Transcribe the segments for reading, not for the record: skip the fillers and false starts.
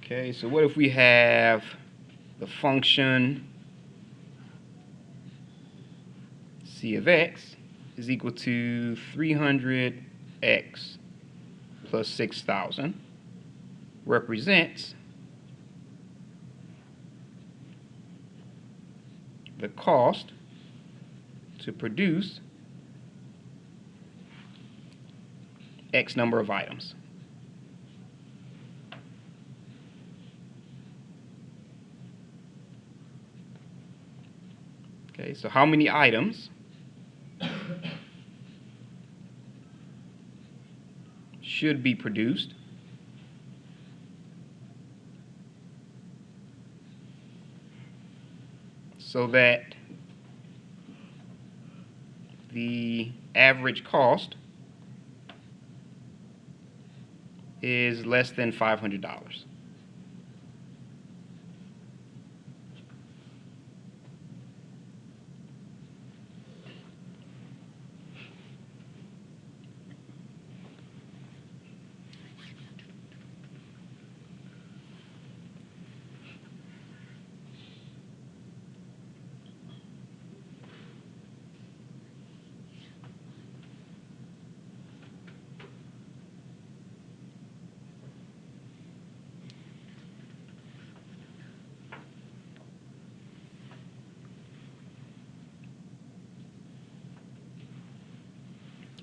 Okay, so what if we have the function c of x is equal to 300x plus 6,000 represents the cost to produce X number of items. Okay, so how many items should be produced so that the average cost is less than $500?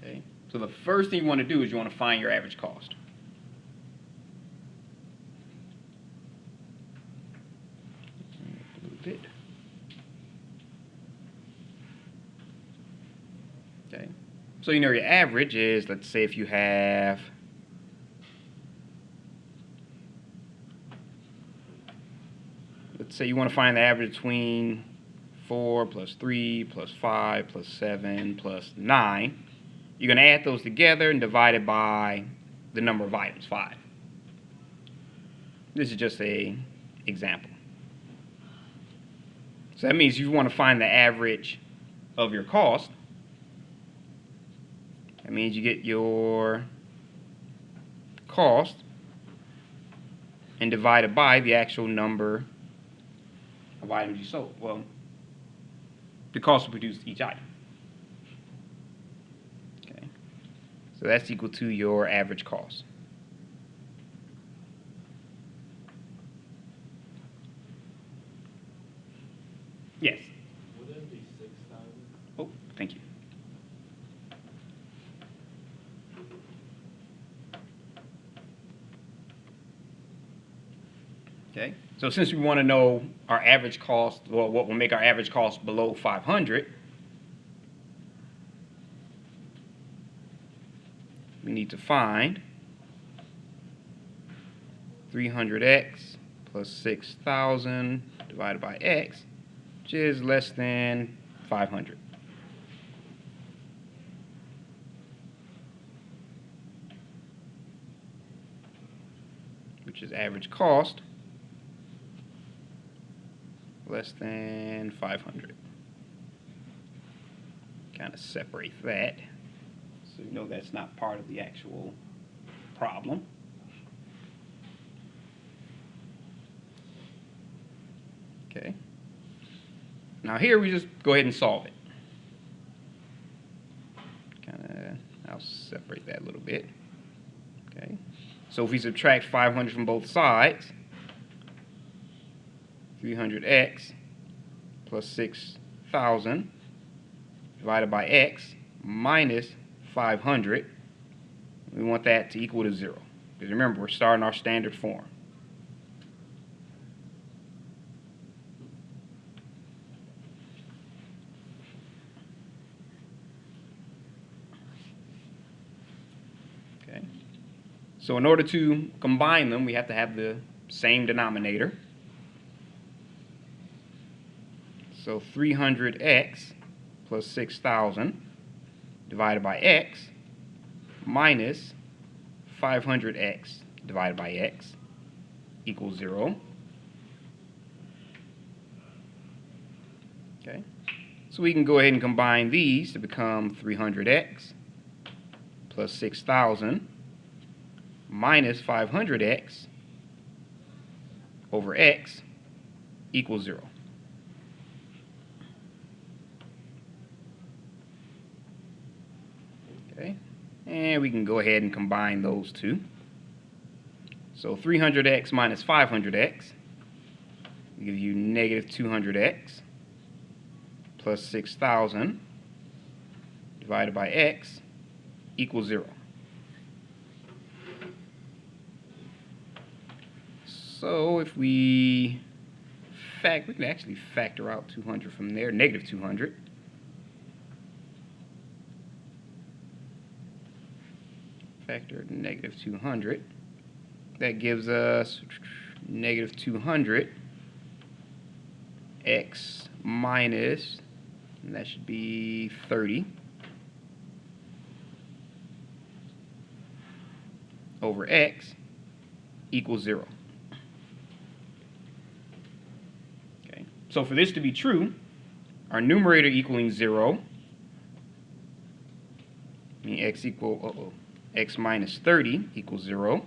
Okay, so the first thing you want to do is you want to find your average cost. A little bit. Okay, so you know your average is, let's say if you have let's say you want to find the average between 4 plus 3 plus 5 plus 7 plus 9. You're going to add those together and divide it by the number of items, 5. This is just an example. So that means you want to find the average of your cost. That means you get your cost and divide it by the actual number of items you sold. Well, the cost to produce each item. Okay, so that's equal to your average cost. Yes. Would that be 6,000? Oh, thank you. Okay, so since we want to know our average cost, well, what will make our average cost below 500, we need to find 300x plus 6,000 divided by x, which is less than 500. Which is average cost less than 500. Kind of separate that so you know that's not part of the actual problem. Okay. Now here we just go ahead and solve it. I'll separate that a little bit. Okay. So if we subtract 500 from both sides, 300x plus 6,000 divided by x minus 500, we want that to equal to 0. Because remember, we're starting our standard form. Okay. So in order to combine them, we have to have the same denominator. So 300x plus 6,000 divided by x minus 500x divided by x equals 0. Okay, so we can go ahead and combine these to become 300x plus 6,000 minus 500x over x equals 0. Okay, and we can go ahead and combine those two. So 300x minus 500x will give you negative 200x plus 6,000 divided by x equals 0. So if we can actually factor out 200 from there, negative 200. Factor negative 200. That gives us negative 200 x minus, and that should be 30 over x equals 0. Okay, so for this to be true, our numerator equaling 0, meaning x minus 30 equals 0.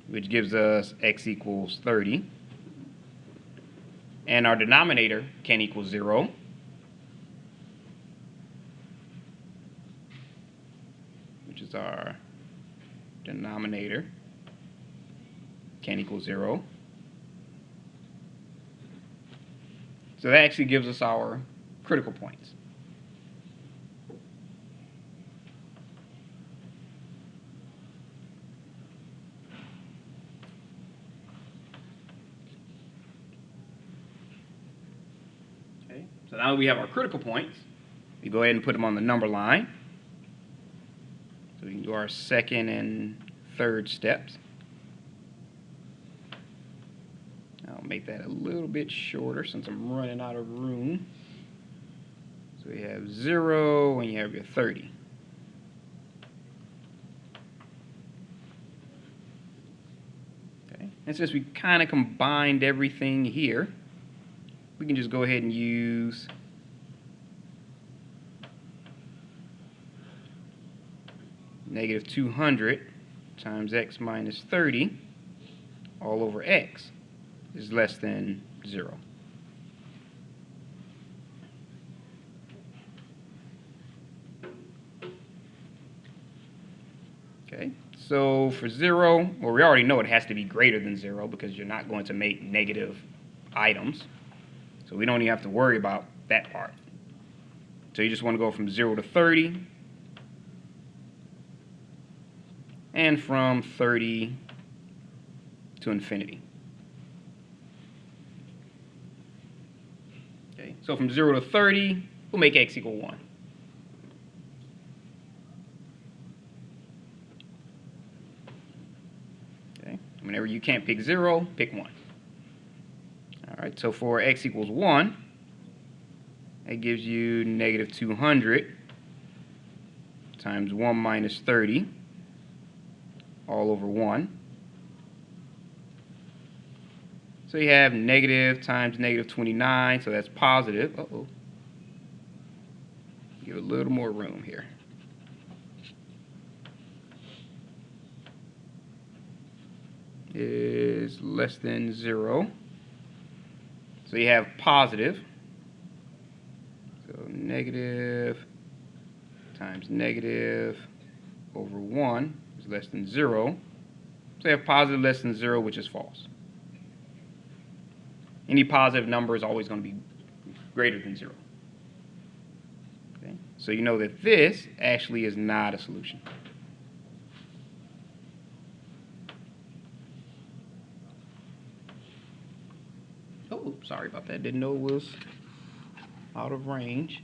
Which gives us x equals 30. And our denominator can equal 0. Which is our denominator can equal 0. So that actually gives us our critical points. Okay, so now that we have our critical points, we go ahead and put them on the number line. So we can do our second and third steps. I'll make that a little bit shorter since I'm running out of room. So we have 0 and you have your 30. Okay, and since we kind of combined everything here, we can just go ahead and use negative 200 times x minus 30 all over x is less than 0. Okay, so for 0, well, we already know it has to be greater than 0 because you're not going to make negative items. So we don't even have to worry about that part. So you just want to go from 0 to 30, and from 30 to infinity. Okay, so from 0 to 30, we'll make x equal 1. Okay, whenever you can't pick 0, pick 1. All right, so for x equals 1, that gives you negative 200 times 1 minus 30 all over 1. So you have negative times negative 29, so that's positive. Uh-oh. Give a little more room here. Is less than 0. So you have positive. So negative times negative over 1 is less than 0. So you have positive less than 0, which is false. Any positive number is always going to be greater than 0. Okay? So you know that this actually is not a solution. Oh, sorry about that. Didn't know it was out of range.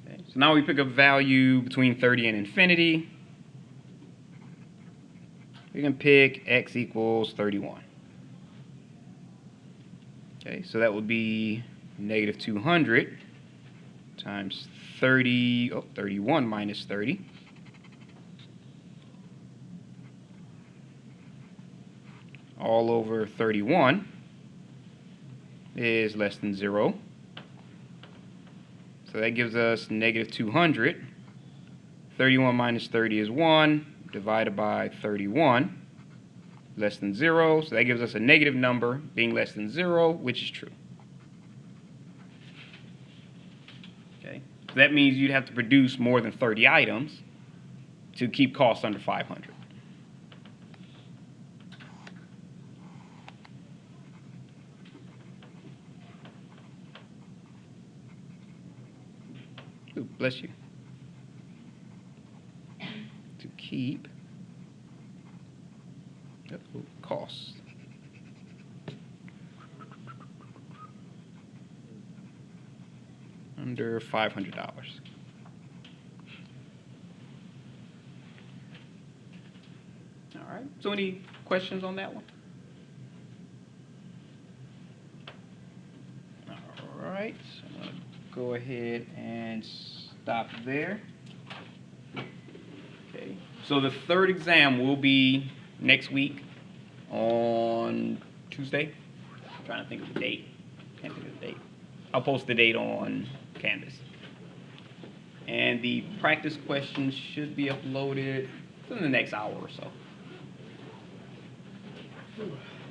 Okay, so now we pick a value between 30 and infinity. We can pick x equals 31. Okay, so that would be negative 200 times 31 minus 30. All over 31 is less than 0. So that gives us negative 200 31 minus 30 is 1, divided by 31, less than 0. So that gives us a negative number being less than 0, which is true. Okay. So that means you'd have to produce more than 30 items to keep costs under 500. Ooh, bless you. To keep costs under $500. All right. So any questions on that one? All right. So I'm going to go ahead and stop there. Okay. So the third exam will be next week on Tuesday. I'm trying to think of the date. Can't think of the date. I'll post the date on Canvas. And the practice questions should be uploaded within the next hour or so.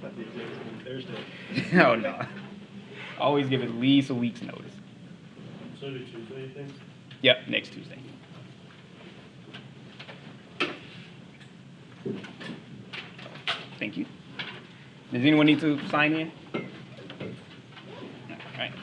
But the exam's on Thursday. Oh, no. Always give at least a week's notice. So do Tuesday, you think? Yep, next Tuesday. Thank you. Does anyone need to sign in? All right.